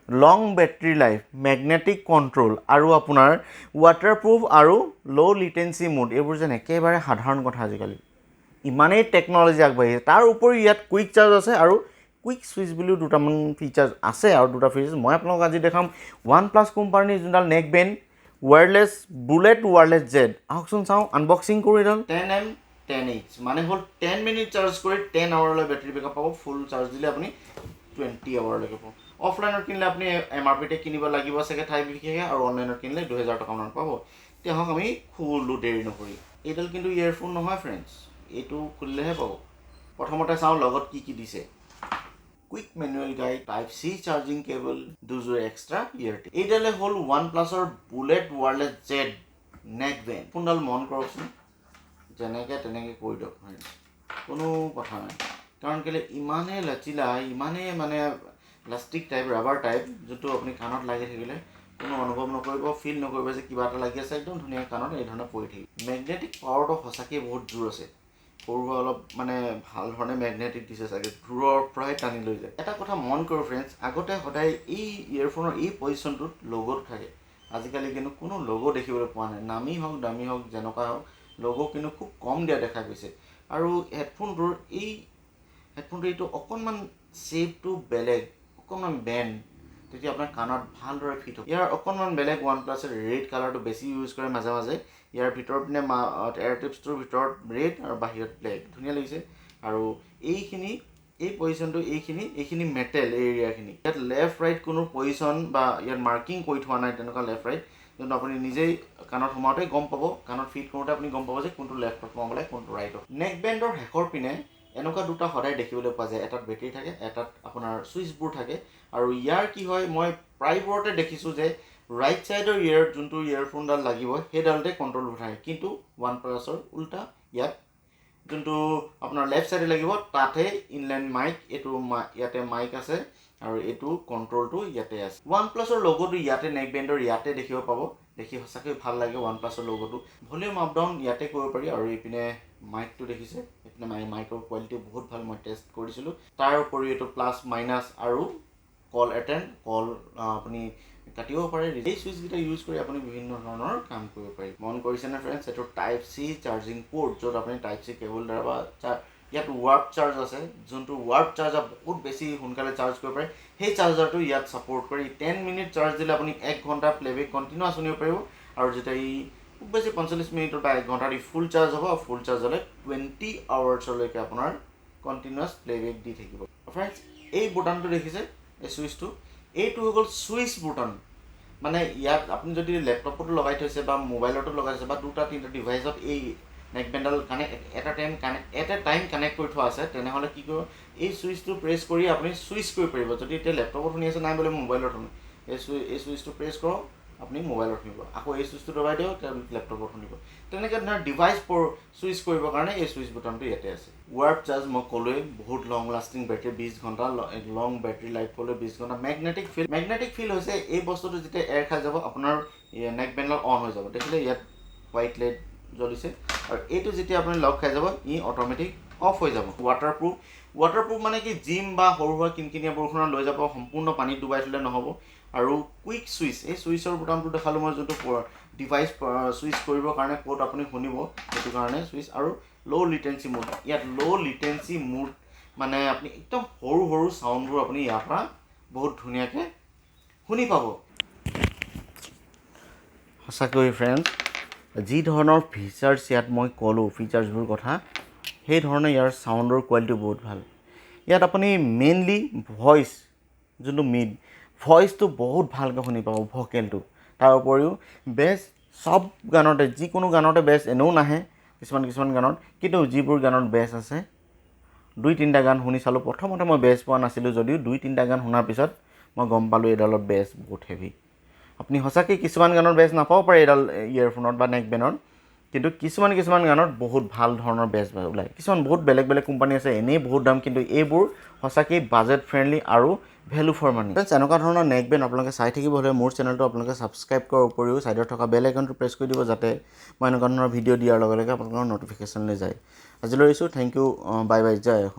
লং battery life, magnetic control আৰু আপোনাৰ waterproof আৰু ল' লিটেঞ্চি মোড, এইবোৰ যেন একেবাৰে সাধাৰণ কথা আজিকালি। ইমানেই টেকন'লজি আগবাঢ়িছে। তাৰ উপৰিও ইয়াত কুইক চাৰ্জ আছে আৰু কুইক ছুইচ বুলিও দুটামান ফিচাৰ্ছ আছে আৰু দুটা ফিচাৰ্ছ মই আপোনালোকক আজি দেখাম। OnePlus কোম্পানীৰ যোনডাল neck band wireless bullet wireless Z, আহকচোন চাওঁ আনবক্সিং কৰি এডাল 10M 10H, মানে হ'ল 10 মিনিট চাৰ্জ কৰি 10 আৱাৰলৈ বেটাৰী বেকআপ পাব। ফুল চাৰ্জ দিলে আপুনি 20 আৱাৰলৈকে পাব। অফলাইনত কিনিলে আপুনি MRPতে কিনিব লাগিব চাগে ঠাই বিশেষে, আৰু অনলাইনত কিনিলে 2000 টকামান পাব। এতিয়া হওক আমি খুলো দেৰি নকৰি। এইডাল কিন্তু ইয়েৰফোন নহয় ফ্ৰেণ্ডছ, এইটো খুলিলেহে পাব। প্ৰথমতে চাওঁ লগত কি কি দিছে। Quick manual guide, type C charging cable, দুযোৰ এক্সট্ৰা ইয়েৰ টিপ। এইডালে হ'ল OnePlusৰ bullet wireless Z neck band. ফোনডাল মন কৰকচোন, যেনেকৈ তেনেকৈ কৰি দিয়ক, কোনো কথা নাই। কাৰণ কেলৈ ইমানেই লচিলা, ইমানেই মানে প্লাষ্টিক টাইপ, ৰাবাৰ টাইপ, যোনটো আপুনি কাণত লাগি থাকিলে কোনো অনুভৱ নকৰিব, ফিল নকৰিব যে কিবা এটা লাগি আছে। একদম ধুনীয়াকৈ কাণত এই ধৰণে পৰি থাকিব। মেগনেটিক পাৱাৰটো সঁচাকৈ বহুত জোৰ আছে। সৰু অলপ মানে ভাল ধৰণে মেগনেটিক দিছে চাগে, দূৰৰ পৰাই টানি লৈ যায়। এটা কথা মন কৰোঁ ফ্ৰেণ্ডছ, আগতে সদায় এই ইয়েৰফোনৰ এই পজিশ্যনটোত লগ'টো থাকে। আজিকালি কিন্তু কোনো লগো দেখিবলৈ পোৱা নাই। নামী হওক দামী হওক যেনেকুৱা হওক, লগো কিন্তু খুব কম দিয়া দেখা গৈছে। আৰু হেডফোনটোৰ এইটো অকণমান শ্বেপটো বেলেগ, অকণমান বেণ্ড, তেতিয়া আপোনাৰ কাণত ভালদৰে ফিট হ'ব। ইয়াৰ অকণমান বেলেগ OnePlusৰ ৰেড কালাৰটো বেছি ইউজ কৰে মাজে মাজে। ইয়াৰ ভিতৰত পিনে এয়াৰ টিপছটোৰ ভিতৰত ৰেড আৰু বাহিৰত ব্লেক, ধুনীয়া লাগিছে। আৰু এই পজিশ্যনটো এইখিনি মেটেল, এই এৰিয়াখিনি ইয়াত লেফ্ট ৰাইট কোনো পজিশ্যন বা ইয়াত মাৰ্কিং কৰি থোৱা নাই তেনেকুৱা লেফ্ট ৰাইট, যোনটো আপুনি নিজেই কাণত সোমাওঁতে গম পাব, কাণত ফিট কৰোঁতে আপুনি গম পাব যে কোনটো লেফ্টত সোমাব লাগে কোনটো ৰাইটত। নেক বেণ্ডৰ শেষৰ পিনে এনেকুৱা দুটা সদায় দেখিবলৈ পোৱা যায়, এটাত বেটেৰী থাকে, এটাত আপোনাৰ ছুইচবোৰ থাকে। আৰু ইয়াৰ কি হয়, মই প্ৰায়বোৰতে দেখিছোঁ যে ৰাইট ছাইডৰ যোনটো ইয়েৰফোনডাল লাগিব সেইডালতে কণ্ট্ৰলবোৰ থাকে, কিন্তু OnePlusৰ উল্টা, ইয়াত যোনটো আপোনাৰ লেফ্ট ছাইডে লাগিব তাতে ইনলাইন মাইক, ইয়াতে মাইক আছে আৰু এইটো কণ্ট্ৰলটো ইয়াতে আছে। OnePlusৰ লগোটো ইয়াতে নেক বেণ্ডৰ ইয়াতে দেখিব পাব। দেখি সঁচাকৈ ভাল লাগে OnePlusৰ লগোটো। ভলিউম আপ ডাউন ইয়াতে কৰিব পাৰি। আৰু এইপিনে মাইকটো দেখিছে, এইপিনে মাইকৰ কোৱালিটি বহুত ভাল, মই টেষ্ট কৰিছিলোঁ। তাৰ উপৰিও এইটো প্লাছ মাইনাছ আৰু কল এটেণ্ড, কল আপুনি কাটিব পাৰে। এই ছুইচকেইটা ইউজ কৰি আপুনি বিভিন্ন ধৰণৰ কাম কৰিব পাৰি। মন কৰিছেনে ফ্ৰেণ্ডছ, এইটো টাইপ C চাৰ্জিং পৰ্ট, য'ত আপুনি টাইপ C কেবল দ্বাৰা বা ইয়াত ৱাৰ্প চাৰ্জ আছে, যোনটো ৱাৰ্প চাৰ্জাৰ বহুত বেছি সোনকালে চাৰ্জ কৰিব পাৰে। সেই চাৰ্জাৰটো ইয়াত ছাপোৰ্ট কৰি 10 মিনিট চাৰ্জ দিলে আপুনি 1 ঘণ্টা প্লেবেক কণ্টিনিউৱাছ শুনিব পাৰিব। আৰু যেতিয়া খুব বেছি 45 মিনিটৰ বা 1 ঘণ্টা দি ফুল চাৰ্জ হ'ব, ফুল চাৰ্জ হ'লে 20 আৱাৰ্ছলৈকে আপোনাৰ কণ্টিনিউৱাছ প্লেবেক দি থাকিব। ফ্ৰেণ্ডছ, এই বুটানটো দেখিছে, এই ছুইচটো, এইটো হৈ গ'ল ছুইচ বুটান। মানে ইয়াত আপুনি যদি লেপটপতো লগাই থৈছে বা মোবাইলতো লগাই থৈছে বা 2-3টা ডিভাইচত এই নেক বেণ্ডডাল এটা টাইম কানেক্ট কৰি থোৱা আছে, তেনেহ'লে কি কৰিব, এই ছুইচটো প্ৰেছ কৰি আপুনি ছুইচ কৰিব পাৰিব। যদি এতিয়া লেপটপত শুনি আছে, নাই বোলে মোবাইলত শুনি, এই ছুইচটো প্ৰেছ কৰক, আপুনি মোবাইলত শুনিব। আকৌ এই ছুইচটো দবাই দিয়ক, লেপটপত শুনিব। তেনেকৈ ধৰণৰ ডিভাইচ ছুইচ কৰিবৰ কাৰণে এই ছুইচ বুটানটো ইয়াতে আছে। ৱাৰ্প চাৰ্জ মই ক'লোৱেই, বহুত লং লাষ্টিং বেটাৰী, 20 ঘণ্টা লং বেটাৰী লাইফ ক'লৈ 20 ঘণ্টা। মেগনেটিক ফিল হৈছে এই বস্তুটো যেতিয়া এৰ খাই যাব, আপোনাৰ নেক বেণ্ডডাল অন হৈ যাব। দেখিলে ইয়াত হোৱাইট লাইট জ্বলিছে, আৰু এইটো যেতিয়া আপুনি লক খাই যাব, অট'মেটিক অফ হৈ যাব। ৱাটাৰপ্ৰুফ মানে কি, জিম বা সৰু সুৰা কিনকিনীয়া বৰষুণত লৈ যাব, সম্পূৰ্ণ পানীত ডুবাই থ'লে নহ'ব। আৰু কুইক ছুইচ, এই ছুইচৰ বুটামটো দেখালোঁ মই, যোনটো ডিভাইচ ছুইচ কৰিবৰ কাৰণে ক'ত আপুনি শুনিব, সেইটো কাৰণে ছুইচ। আৰু ল' লিটেঞ্চি মোড, ইয়াত ল' লিটেঞ্চি মোড মানে আপুনি একদম সৰু সৰু চাউণ্ডবোৰ আপুনি ইয়াৰ পৰা বহুত ধুনীয়াকৈ শুনি পাব। সঁচাকৈ ফ্ৰেণ্ডছ, যি ধৰণৰ ফিচাৰ্ছ ইয়াত মই ক'লোঁ, ফিচাৰ্ছবোৰ কথা, সেই ধৰণে ইয়াৰ চাউণ্ডৰ কোৱালিটি বহুত ভাল। ইয়াত আপুনি মেইনলি ভইচ, যোনটো ভইচটো বহুত ভালকৈ শুনি পাব, ভকেলটো। তাৰ উপৰিও বেছ চব গানতে, যিকোনো গানতে বেছ এনেও নাহে, কিছুমান গানত, কিন্তু যিবোৰ গানত বেছ আছে, 2-3টা গান শুনি চালোঁ। প্ৰথমতে মই বেছ পোৱা নাছিলোঁ যদিও 2-3টা গান শুনাৰ পিছত মই গম পালোঁ এইডালৰ বেছ বহুত হেভি। আপুনি সঁচাকৈ কিছুমান গানৰ বেছ নাপাব পাৰে এইডাল ইয়েৰফোনত বা নেক বেণ্ডত, কিন্তু কিছুমান গানত বহুত ভাল ধৰণৰ বেছ ওলায়। কিছুমান বহুত বেলেগ কোম্পানী আছে, এনেই বহুত দাম, কিন্তু এইবোৰ সঁচাকৈ বাজেট ফ্ৰেণ্ডলি আৰু ভেলু ফৰ মানি। এনেকুৱা ধৰণৰ নেক বেণ্ড আপোনালোকে চাই থাকিব হ'লে মোৰ চেনেলটো আপোনালোকে ছাবস্ক্ৰাইব কৰাৰ উপৰিও ছাইডত থকা বেল আইকনটো প্ৰেছ কৰি দিব, যাতে মই এনেকুৱা ধৰণৰ ভিডিঅ' দিয়াৰ লগে লগে আপোনালোকৰ ন'টিফিকেশ্যনলৈ যায়। আজিলৈ এৰিছোঁ, থেংক ইউ, বাই বাই, জয় অসম।